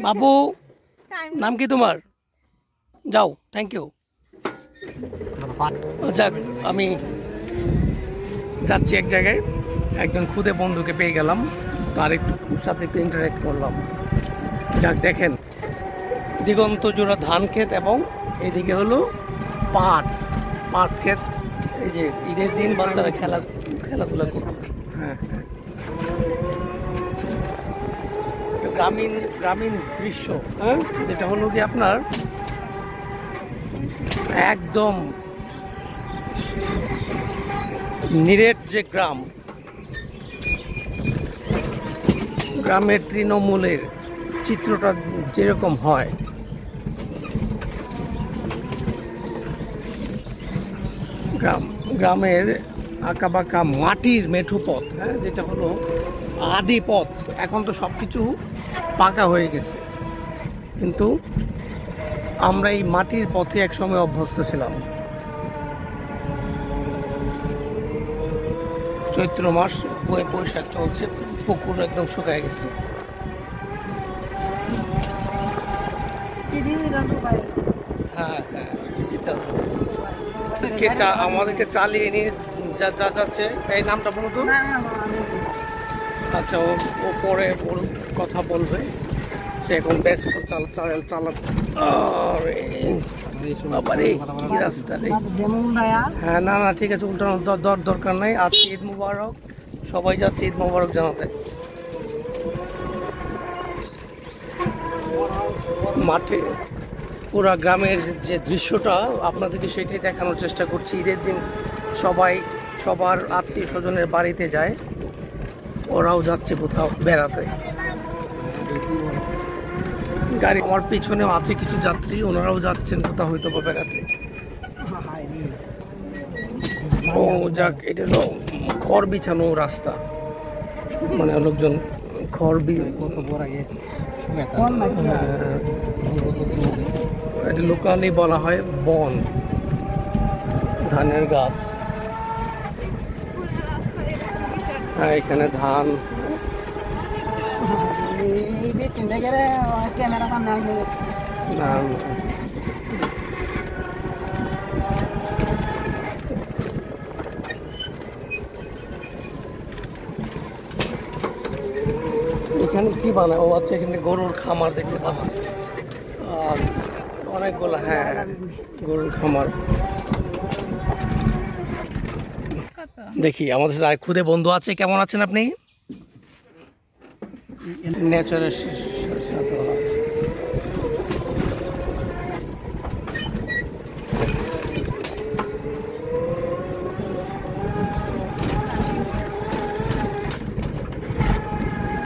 বাবু, নাম কি তোমার? যাও, থ্যাংক ইউ। যাক, আমি যাচ্ছি এক জায়গায়, একজন খুদে বন্ধুকে পেয়ে গেলাম, তার একটু সাথে একটু ইন্টারেক্ট করলাম। যাক, দেখেন দিগন্ত জোড়া ধান ক্ষেত এবং এদিকে হলো পাট ক্ষেত। এই যে ঈদের দিন বাচ্চারা খেলাধুলা করছে। হ্যাঁ, গ্রামীণ দৃশ্য, হ্যাঁ, যেটা হলো কি আপনার একদম নিরেট যে গ্রামের তৃণমূলের চিত্রটা যেরকম হয়, গ্রামের আঁকাবাঁকা মাটির মেঠো পথ, হ্যাঁ, যেটা হলো আদি পথ। এখন তো সব কিছু পাকা হয়ে গেছে, কিন্তু আমরা এই মাটির পথে একসময় অভ্যস্ত ছিলাম। চৈত্র মাস, বৈশাখ চলছে, পুকুর একদম শুকায় গেছে। হ্যাঁ, আমাদেরকে চালিয়ে নিয়ে যাচ্ছে। এই নামটা বলুন তো। আচ্ছা, ও পরে ওর কথা বলবে, সে এখন ব্যস্ত কি রাস্তা রে। হ্যাঁ, না, ঠিক আছে, উল্টানোর দরকার নাই। আজকে ঈদ মুবারক, সবাই যাচ্ছে ঈদ মুবারক জানাতে। মাঠে পুরা গ্রামের যে দৃশ্যটা আপনাদেরকে সেটাই দেখানোর চেষ্টা করছি। ঈদের দিন সবাই সবার আত্মীয় স্বজনের বাড়িতে যায়, ওরাও যাচ্ছে কোথাও বেড়াতে। গাড়ি আমার পিছনেও আছে কিছু যাত্রী, ওনারাও যাচ্ছেন কোথাও হয়তো বা বেড়াতে। ও যাক, এটা হলো খড় বিছানো রাস্তা, মানে লোকজন খড় এটা লোকালি বলা হয় বন, ধানের গাছ। হ্যাঁ, এখানে ধান। এখানে কি বানায়? ও আচ্ছা, এখানে গরুর খামার দেখতে পাচ্ছি, আর অনেকগুলো, হ্যাঁ, গরুর খামার। দেখি আমাদের সাথে খুদে বন্ধু আছে। কেমন আছেন আপনি? নেচারের